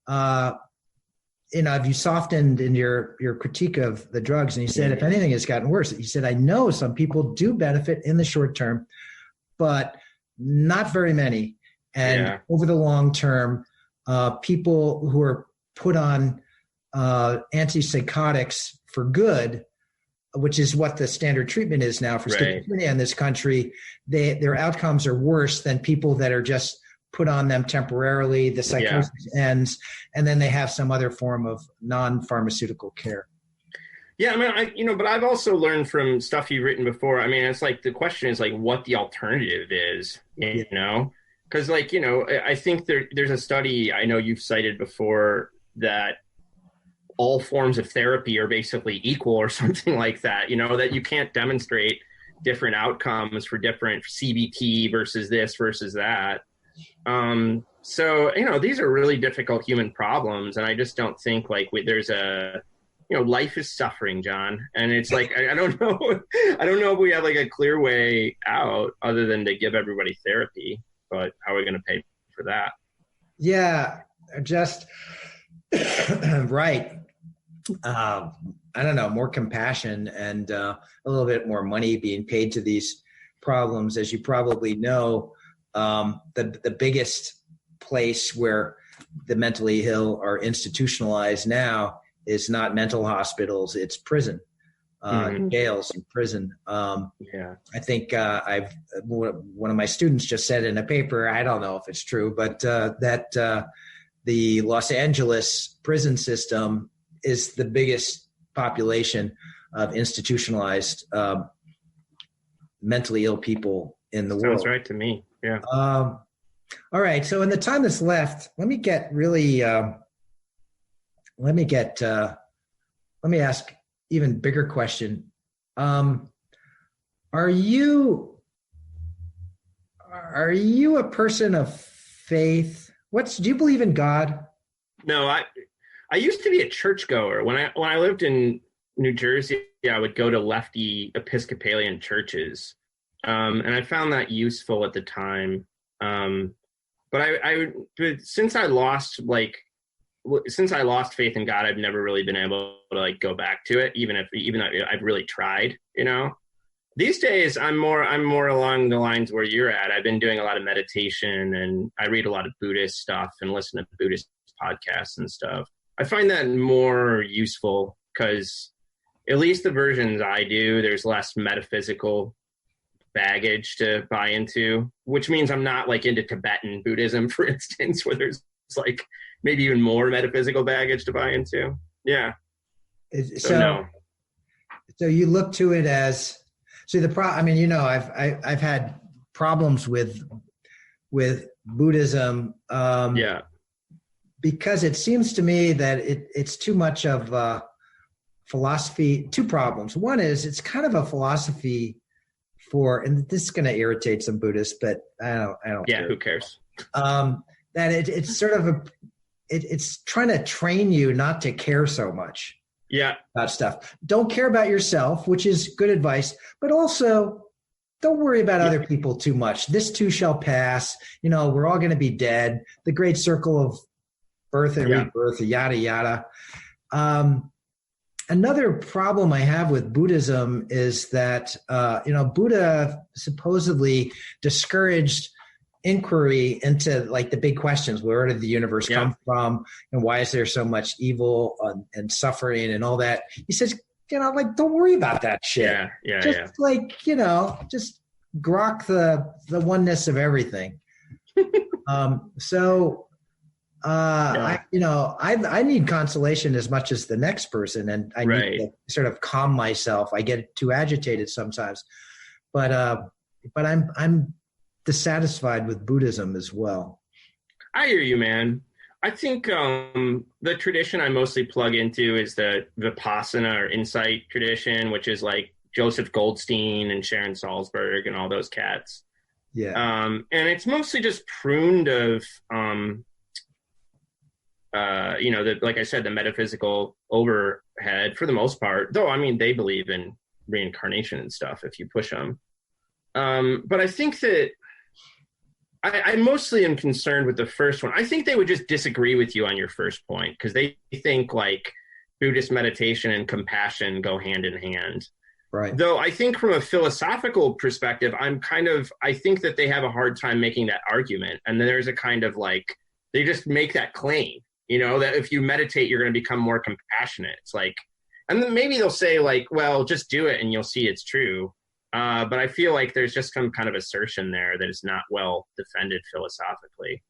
have you softened in your critique of the drugs? And he said, if anything, it's gotten worse. He said, I know some people do benefit in the short term, but not very many. And over the long term, people who are put on antipsychotics for good, which is what the standard treatment is now for schizophrenia in this country, their outcomes are worse than people that are just put on them temporarily, the psychosis ends, and then they have some other form of non-pharmaceutical care. Yeah, I mean, but I've also learned from stuff you've written before. I mean, it's like the question is like what the alternative is, because I think there's a study I know you've cited before that all forms of therapy are basically equal or something like that, that you can't demonstrate different outcomes for different CBT versus this versus that. So, these are really difficult human problems. And I just don't think there's life is suffering, John. And it's like, I don't know if we have a clear way out other than to give everybody therapy, but how are we going to pay for that? Yeah, just right. I don't know, more compassion and a little bit more money being paid to these problems. As you probably know, the biggest place where the mentally ill are institutionalized now is not mental hospitals, it's prison, jails and prison. I think one of my students just said in a paper, I don't know if it's true, but that the Los Angeles prison system is the biggest population of institutionalized mentally ill people in the world. Sounds right to me. Yeah. All right. So in the time that's left, let me ask even bigger question. Are you a person of faith? Do you believe in God? No, I used to be a churchgoer. When I lived in New Jersey, I would go to lefty Episcopalian churches. And I found that useful at the time. But since I lost faith in God, I've never really been able to go back to it, even though I've really tried, These days, I'm more along the lines where you're at. I've been doing a lot of meditation, and I read a lot of Buddhist stuff and listen to Buddhist podcasts and stuff. I find that more useful because at least the versions I do, there's less metaphysical baggage to buy into, which means I'm not like into Tibetan Buddhism, for instance, where there's like maybe even more metaphysical baggage to buy into. Yeah. So you look to it as, I mean, you know, I've had problems with Buddhism. Because it seems to me that it's too much of philosophy. Two problems. One is it's kind of a philosophy and this is going to irritate some Buddhists, but I don't. Yeah, who cares? That it's sort of it's trying to train you not to care so much. Yeah. About stuff. Don't care about yourself, which is good advice, but also don't worry about other people too much. This too shall pass. You know, we're all going to be dead. The great circle of birth and rebirth, yada, yada. Another problem I have with Buddhism is that, Buddha supposedly discouraged inquiry into like the big questions. Where did the universe come from? And why is there so much evil and suffering and all that? He says, don't worry about that shit. Just grok the oneness of everything. I need consolation as much as the next person, and I need to sort of calm myself. I get too agitated sometimes, but I'm dissatisfied with Buddhism as well. I hear you, man. I think the tradition I mostly plug into is the Vipassana or insight tradition, which is like Joseph Goldstein and Sharon Salzberg and all those cats. Yeah. And it's mostly just pruned of, like I said, the metaphysical overhead for the most part. Though, I mean, they believe in reincarnation and stuff if you push them. But I think that I mostly am concerned with the first one. I think they would just disagree with you on your first point because they think like Buddhist meditation and compassion go hand in hand. Right. Though I think from a philosophical perspective, I think that they have a hard time making that argument. And then there's a kind of like, they just make that claim, that if you meditate, you're going to become more compassionate. It's like, and then maybe they'll say like, well, just do it and you'll see it's true. But I feel like there's just some kind of assertion there that is not well defended philosophically.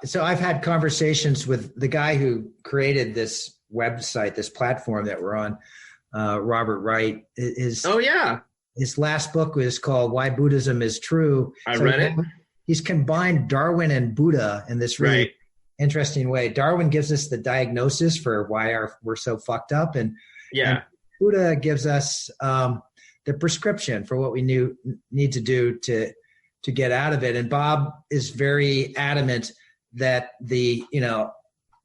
So I've had conversations with the guy who created this website, this platform that we're on, Robert Wright. His last book was called Why Buddhism is True. I read it. He's combined Darwin and Buddha in this really interesting way. Darwin gives us the diagnosis for why we're so fucked up, and Buddha gives us the prescription for what we need to do to get out of it. And Bob is very adamant that the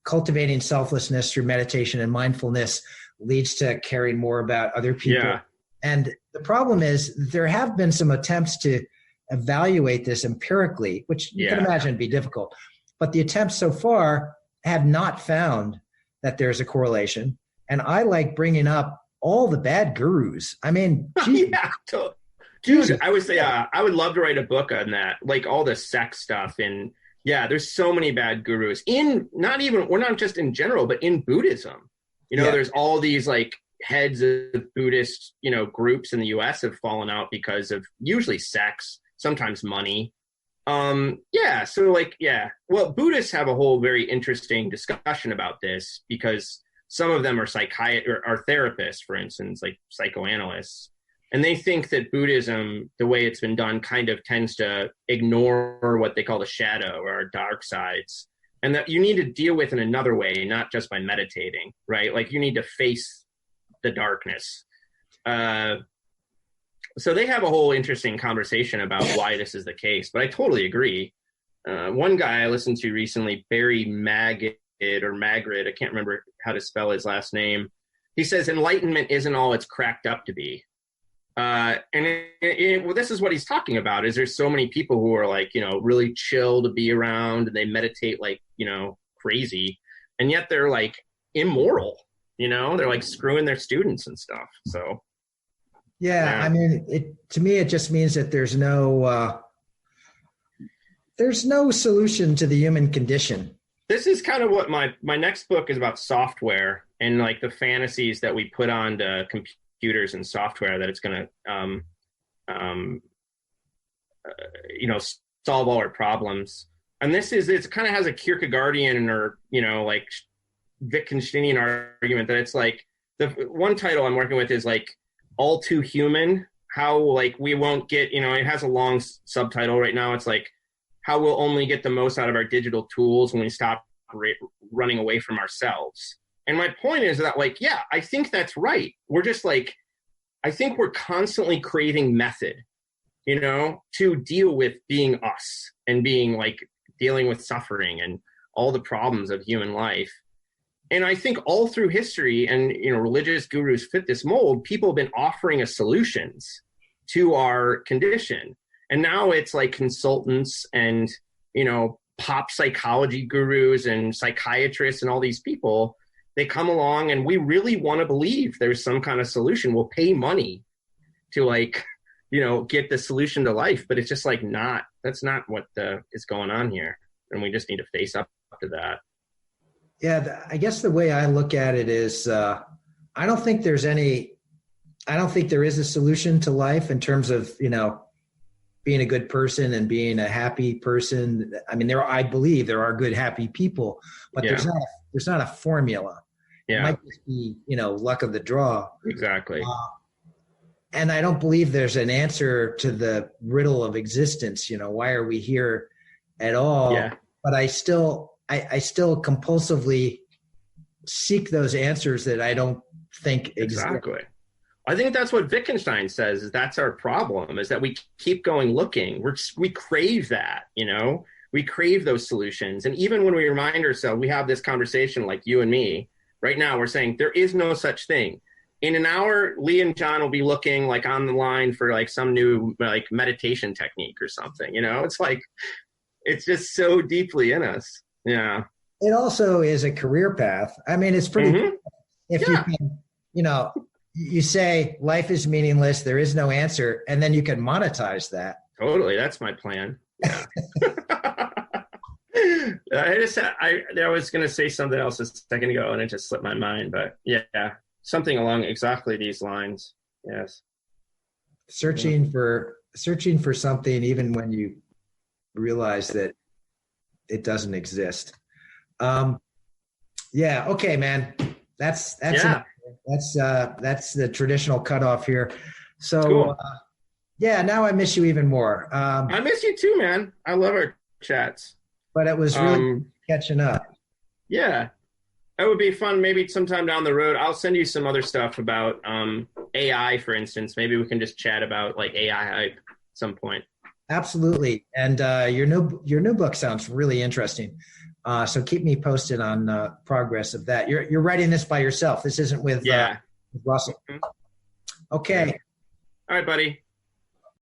cultivating selflessness through meditation and mindfulness leads to caring more about other people. Yeah. And the problem is there have been some attempts to evaluate this empirically, which you can imagine be difficult. But the attempts so far have not found that there's a correlation. And I like bringing up all the bad gurus. I mean, dude, I would love to write a book on that, like all the sex stuff. And there's so many bad gurus we're not just in general, but in Buddhism. There's all these like heads of Buddhist, groups in the US have fallen out because of usually sex, sometimes money. Well, Buddhists have a whole very interesting discussion about this because some of them are are therapists, for instance, like psychoanalysts. And they think that Buddhism, the way it's been done, kind of tends to ignore what they call the shadow or dark sides. And that you need to deal with in another way, not just by meditating, right? Like you need to face the darkness. So they have a whole interesting conversation about why this is the case. But I totally agree. One guy I listened to recently, Barry Magid, I can't remember how to spell his last name. He says enlightenment isn't all it's cracked up to be. This is what he's talking about, is there's so many people who are like, really chill to be around and they meditate like, crazy. And yet they're like immoral. You know, they're like screwing their students and stuff. So, yeah. I mean, to me, it just means that there's no solution to the human condition. This is kind of what my next book is about, software and like the fantasies that we put onto computers and software that it's going to, solve all our problems. And it kind of has a Kierkegaardian or, like Wittgensteinian argument that it's like the one title I'm working with is like All Too Human, how like we won't get, it has a long subtitle right now. It's like how we'll only get the most out of our digital tools when we stop running away from ourselves. And my point is that like, yeah, I think that's right. We're just like, I think we're constantly craving method, to deal with being us and being like dealing with suffering and all the problems of human life. And I think all through history and, religious gurus fit this mold, people have been offering us solutions to our condition. And now it's like consultants and, pop psychology gurus and psychiatrists and all these people, they come along and we really want to believe there's some kind of solution. We'll pay money to like, get the solution to life, but it's just like that's not what is going on here. And we just need to face up to that. Yeah, I guess the way I look at it is I don't think there is a solution to life in terms of, being a good person and being a happy person. I mean, I believe there are good, happy people, but there's not a formula. Yeah. It might just be, luck of the draw. Exactly. And I don't believe there's an answer to the riddle of existence. Why are we here at all? Yeah. But I still compulsively seek those answers that I don't think exist. Exactly. I think that's what Wittgenstein says, is that's our problem, is that we keep going looking. We crave that, we crave those solutions. And even when we remind ourselves, we have this conversation like you and me right now, we're saying there is no such thing. In an hour, Lee and John will be looking like on the line for like some new like meditation technique or something, it's like, it's just so deeply in us. Yeah. It also is a career path. I mean, it's pretty, you can, you say life is meaningless, there is no answer, and then you can monetize that. Totally. That's my plan. Yeah. I was going to say something else a second ago and it just slipped my mind, but yeah, something along exactly these lines. Yes. Searching for something, even when you realize that it doesn't exist. Yeah. Okay, man. That's the traditional cutoff here. So, cool. Now I miss you even more. I miss you too, man. I love our chats. But it was really catching up. Yeah. That would be fun. Maybe sometime down the road, I'll send you some other stuff about AI, for instance. Maybe we can just chat about like AI hype at some point. Absolutely. And your new book sounds really interesting. So keep me posted on progress of that. You're writing this by yourself. This isn't with Russell. Mm-hmm. Okay. All right, buddy.